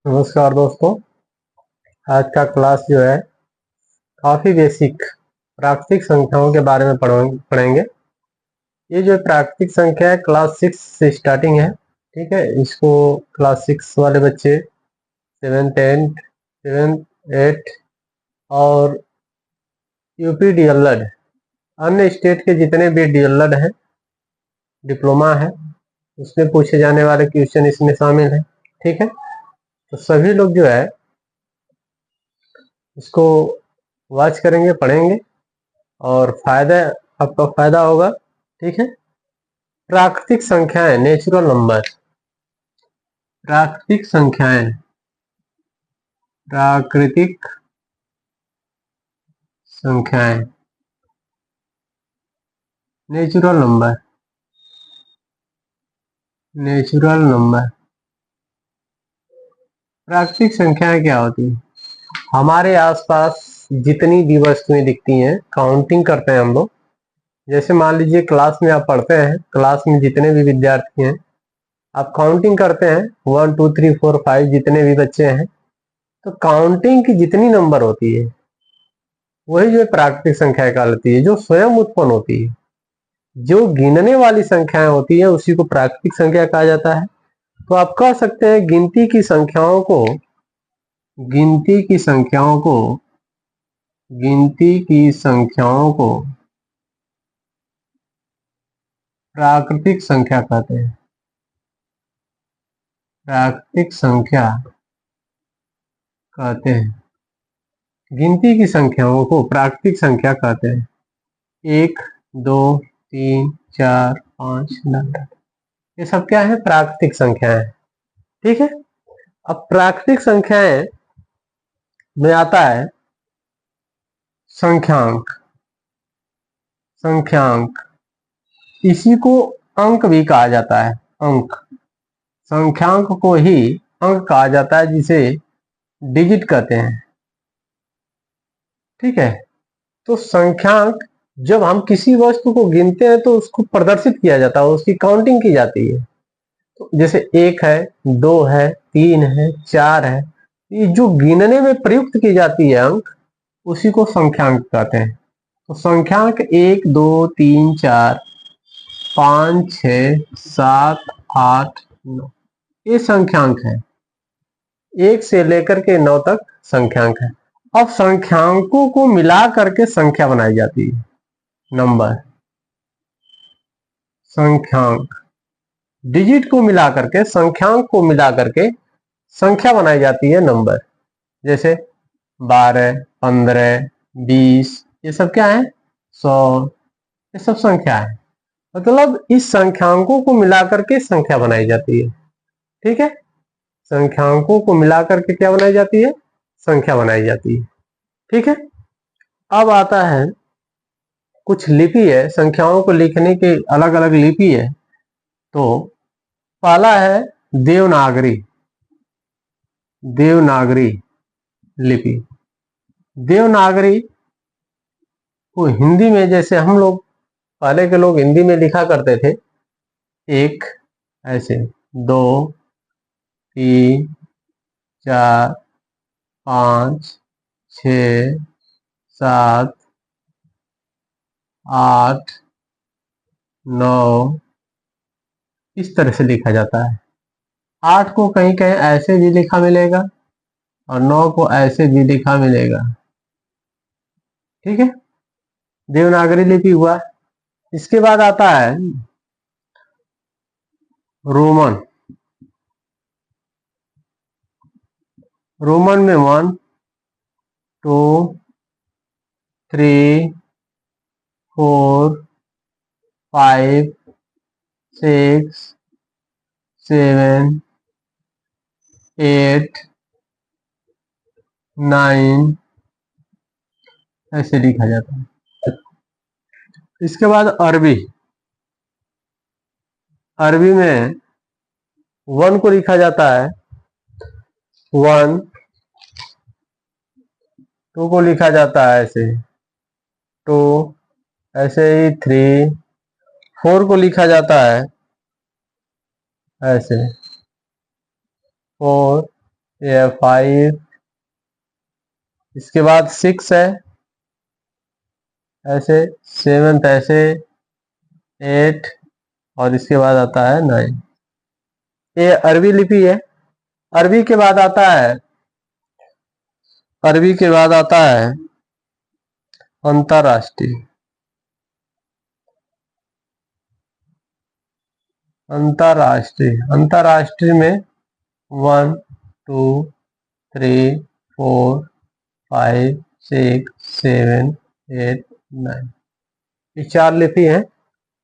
नमस्कार दोस्तों। आज का क्लास जो है काफ़ी बेसिक प्राकृतिक संख्याओं के बारे में पढ़ेंगे। ये जो प्राकृतिक संख्या है क्लास 6 से स्टार्टिंग है। ठीक है, इसको क्लास 6 वाले बच्चे 7th 10th 7th 8th और यूपी डीएलएड अन्य स्टेट के जितने भी डीएलएड हैं, डिप्लोमा है, उसमें पूछे जाने वाले क्वेश्चन इसमें शामिल है। ठीक है, तो सभी लोग जो है इसको वॉच करेंगे, पढ़ेंगे और आपका फायदा होगा। ठीक है, प्राकृतिक संख्याएं, नेचुरल नंबर। प्राकृतिक संख्याएं, प्राकृतिक संख्याएं, नेचुरल नंबर, नेचुरल नंबर। प्राकृतिक संख्याएं क्या होती है? हमारे आसपास जितनी भी वस्तुएं दिखती हैं, काउंटिंग करते हैं हम लोग। जैसे मान लीजिए क्लास में आप पढ़ते हैं, क्लास में जितने भी विद्यार्थी हैं आप काउंटिंग करते हैं, 1 2 3 4 5 जितने भी बच्चे हैं, तो काउंटिंग की जितनी नंबर होती है वही जो प्राकृतिक संख्या कहलाती है, जो स्वयं उत्पन्न होती है। जो गिनने वाली संख्याएं होती है उसी को प्राकृतिक संख्या कहा जाता है। तो आप कह सकते हैं गिनती की संख्याओं को, गिनती की संख्याओं को, गिनती की संख्याओं को प्राकृतिक संख्या कहते हैं। प्राकृतिक संख्या कहते हैं, गिनती की संख्याओं को प्राकृतिक संख्या कहते हैं। 1 2 3 4 5 9, ये सब क्या है? प्राकृतिक संख्याएं। ठीक है, अब प्राकृतिक संख्याएं में आता है संख्यांक। संख्यांक, इसी को अंक भी कहा जाता है। अंक, संख्यांक को ही अंक कहा जाता है, जिसे डिजिट कहते हैं। ठीक है, तो संख्यांक जब हम किसी वस्तु को गिनते हैं तो उसको प्रदर्शित किया जाता है, उसकी काउंटिंग की जाती है। तो जैसे 1 है, 2 है, 3 है, 4 है, ये जो गिनने में प्रयुक्त की जाती है अंक, उसी को संख्यांक कहते हैं। तो संख्यांक 1 2 3 4 5 6 7 8 9, ये संख्यांक है। 1 से लेकर के 9 तक संख्यांक है। अब संख्यांकों को मिला करके संख्या बनाई जाती है, नंबर। संख्यांक, डिजिट को मिला करके, संख्यांक को मिला करके संख्या बनाई जाती है, नंबर। जैसे 12 15 20, ये सब क्या है? 100, ये सब संख्या है। मतलब इस संख्यांकों को मिलाकर के संख्या बनाई जाती है। ठीक है, संख्यांकों को मिलाकर के क्या बनाई जाती है? संख्या बनाई जाती है। ठीक है, अब आता है कुछ लिपि है, संख्याओं को लिखने की अलग अलग लिपि है। तो पहला है देवनागरी। देवनागरी लिपि। देवनागरी को हिंदी में, जैसे हम लोग पहले के लोग हिंदी में लिखा करते थे, 1 ऐसे, 2 3 4 5 6 7 8 9, इस तरह से लिखा जाता है। 8 को कहीं कहीं ऐसे भी लिखा मिलेगा और 9 को ऐसे भी लिखा मिलेगा। ठीक है, देवनागरी लिपि हुआ। इसके बाद आता है रोमन। रोमन में 1 2 3 4 5 6 7 8 9, ऐसे लिखा जाता है। इसके बाद अरबी। अरबी में 1 को लिखा जाता है 1, 2 को लिखा जाता है ऐसे 2, ऐसे ही 3, 4 को लिखा जाता है ऐसे 4, ये 5, इसके बाद 6 है ऐसे, 7 ऐसे, 8, और इसके बाद आता है 9। ये अरबी लिपि है। अरबी के बाद आता है, अरबी के बाद आता है अंतरराष्ट्रीय। अंतरराष्ट्रीय, अंतरराष्ट्रीय में 1 2 3 4 5 6 7 8 9, ये 4 लिपि है।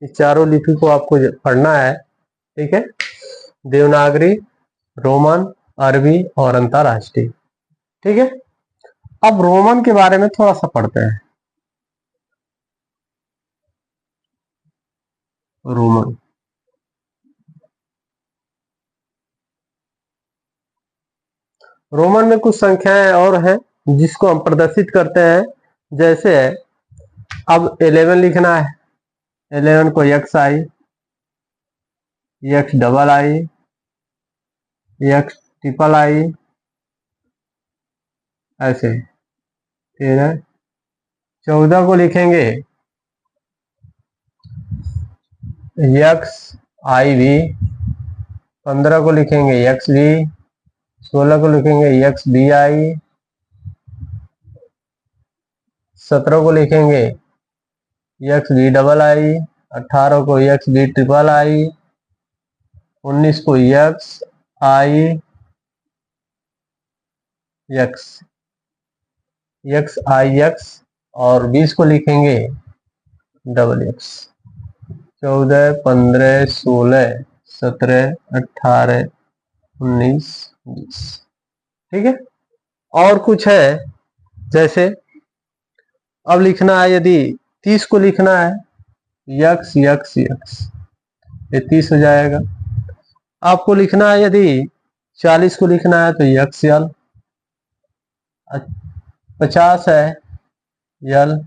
इस चारों लिपि को आपको पढ़ना है, ठीक है। देवनागरी, रोमन, अरबी और अंतरराष्ट्रीय, ठीक है। अब रोमन के बारे में थोड़ा सा पढ़ते हैं। रोमन, रोमन में कुछ संख्याएं और हैं जिसको हम प्रदर्शित करते हैं। जैसे अब 11 लिखना है, 11 को x I, x double I, x triple I, ऐसे। फिर 14 को लिखेंगे एक्स आई वी, 15 को लिखेंगे एक्स वी, 16 को लिखेंगे एक्स बी आई, 17 को लिखेंगे एक्स बी डबल आई, 18 को एक्स बी ट्रिपल आई, 19 को एक्स आई एक्स, एक्स आई एक्स, और 20 को लिखेंगे डबल एक्स। 14 15 16 17 18 19 20, ठीक है। और कुछ है, जैसे अब लिखना है, यदि 30 को लिखना है यक्स यक्स यक्स, ये 30 हो जाएगा। आपको लिखना है यदि 40 को लिखना है तो यक्स यल, 50 है यल,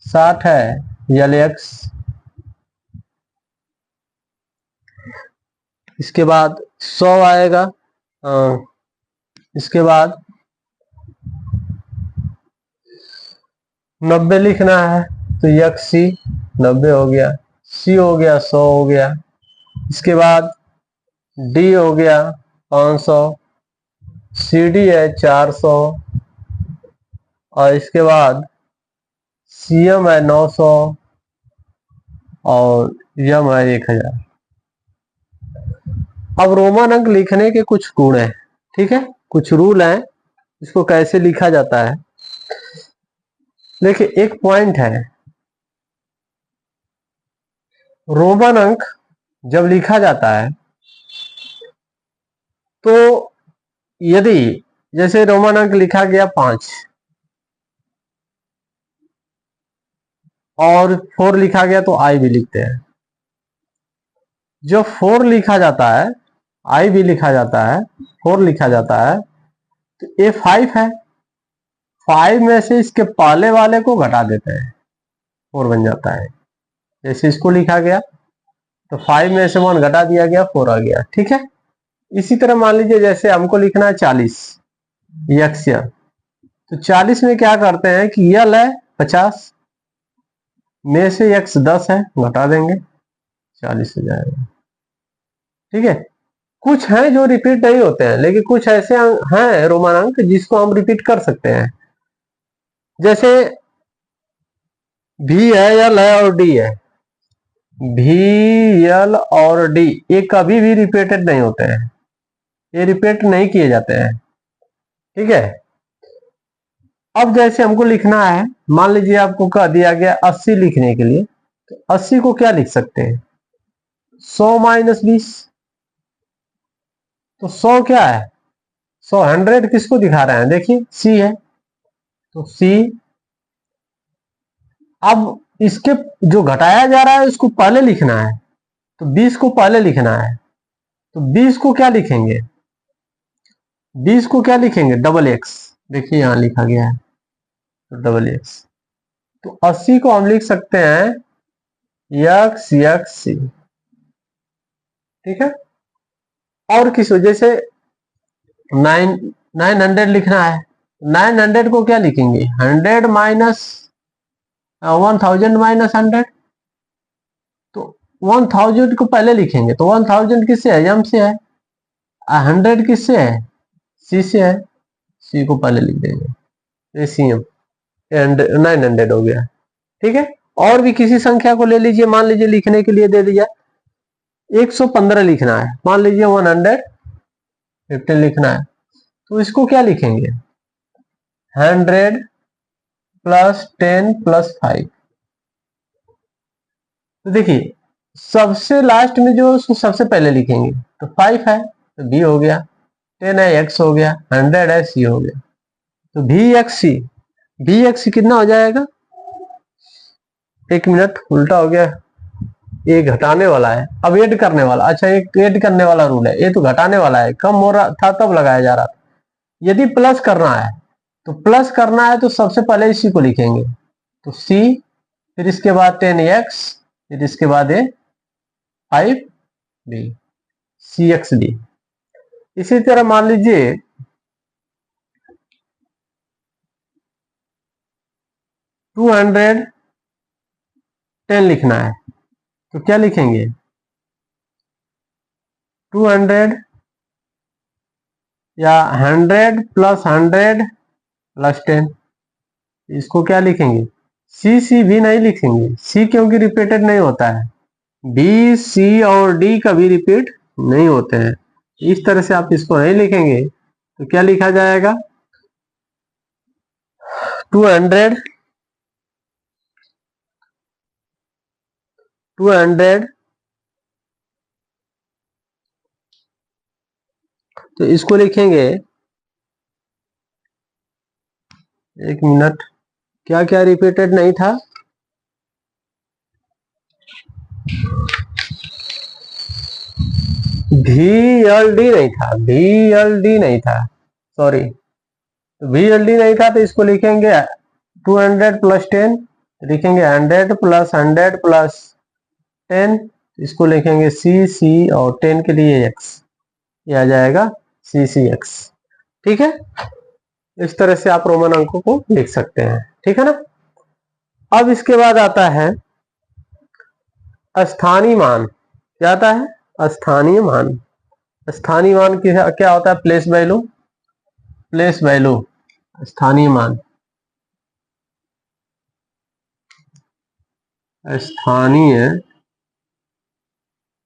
60 है यल एक्स, इसके बाद 100 आएगा। इसके बाद 90 लिखना है तो यक्स सी, 90 हो गया, सी हो गया 100 हो गया। इसके बाद डी हो गया 500, सी डी है 400, और इसके बाद सी एम है 900, और यम है 1000। अब रोमन अंक लिखने के कुछ गुण हैं, ठीक है, कुछ रूल हैं इसको कैसे लिखा जाता है। देखिए, एक पॉइंट है, रोमन अंक जब लिखा जाता है तो यदि जैसे रोमन अंक लिखा गया 5 और 4 लिखा गया तो आई भी लिखते हैं। जो 4 लिखा जाता है, आई भी लिखा जाता है, 4 लिखा जाता है, तो ये 5 है, 5 में से इसके पहले वाले को घटा देते हैं, 4 बन जाता है। जैसे इसको लिखा गया तो 5 में से 1 घटा दिया गया, 4 आ गया, ठीक है। इसी तरह मान लीजिए जैसे हमको लिखना है 40 यक्स यल, तो 40 में क्या करते हैं कि यल है 50 में से यक्स 10 है, घटा देंगे, 40 हो जाएगा, ठीक है। कुछ हैं जो रिपीट नहीं होते हैं, लेकिन कुछ ऐसे हैं रोमन अंक जिसको हम रिपीट कर सकते हैं। जैसे भी है, यल है और डी है, भी यल और डी ये कभी भी रिपीटेड नहीं होते हैं, ये रिपीट नहीं किए जाते हैं, ठीक है। अब जैसे हमको लिखना है, मान लीजिए आपको कह दिया गया 80 लिखने के लिए, तो 80 को क्या लिख सकते हैं, 100 माइनस 20, तो 100 क्या है, 100 100 किसको दिखा रहे हैं, देखिए सी है, तो सी। अब इसके जो घटाया जा रहा है उसको पहले लिखना है, तो 20 को पहले लिखना है, तो 20 को क्या लिखेंगे, 20 को क्या लिखेंगे, डबल एक्स, देखिए यहां लिखा गया है तो डबल एक्स। तो 80 को हम लिख सकते हैं यक्स यक्स सी, ठीक है। और किस वजह से 900 लिखना है। 900 को क्या लिखेंगे, 100 माइनस 1000 माइनस 100, तो 1000 को पहले लिखेंगे, तो 1000 किससे है, एम से है, 100 किससे है, सी से है, सी को पहले लिख देंगे, सी एम 900 हो गया। ठीक है, और भी किसी संख्या को ले लीजिए, मान लीजिए लिखने के लिए दे दिया 115 लिखना है, मान लीजिए 115 लिखना है, तो इसको क्या लिखेंगे, 100 प्लस 10 प्लस 5। तो देखिए सबसे लास्ट में जो उसको सबसे पहले लिखेंगे, तो 5 है तो बी हो गया, 10 है एक्स हो गया, 100 है सी हो गया, तो वी एक्स सी कितना हो जाएगा, एक मिनट उल्टा हो गया, ये घटाने वाला है, अब ऐड करने वाला, अच्छा एक ऐड करने वाला रूल है, ये तो घटाने वाला है, कम हो रहा था तब लगाया जा रहा था। यदि प्लस करना है तो प्लस करना है तो सबसे पहले इसी को लिखेंगे, तो सी, फिर इसके बाद 10x, फिर इसके बाद ये 5b, सी एक्स डी। इसी तरह मान लीजिए 210 लिखना है, तो क्या लिखेंगे, 200 या 100 प्लस 100 प्लस 10, इसको क्या लिखेंगे, सी भी नहीं लिखेंगे, सी क्योंकि रिपीटेड नहीं होता है, बी सी और डी कभी रिपीट नहीं होते हैं, इस तरह से आप इसको नहीं लिखेंगे, तो क्या लिखा जाएगा, 200 तो इसको लिखेंगे, एक मिनट, क्या क्या रिपीटेड नहीं था, VLD नहीं था, VLD नहीं था, सॉरी, VLD नहीं था, तो इसको लिखेंगे 200 प्लस 10, लिखेंगे 100 प्लस 100 प्लस 10, इसको लिखेंगे सी और 10 के लिए x, ये आ जाएगा CCX। ठीक है, इस तरह से आप रोमन अंकों को लिख सकते हैं, ठीक है ना। अब इसके बाद आता है स्थानीय मान, क्या आता है, स्थानीय मान। स्थानीय मान क्या होता है, प्लेस वैल्यू, स्थानीय मान, स्थानीय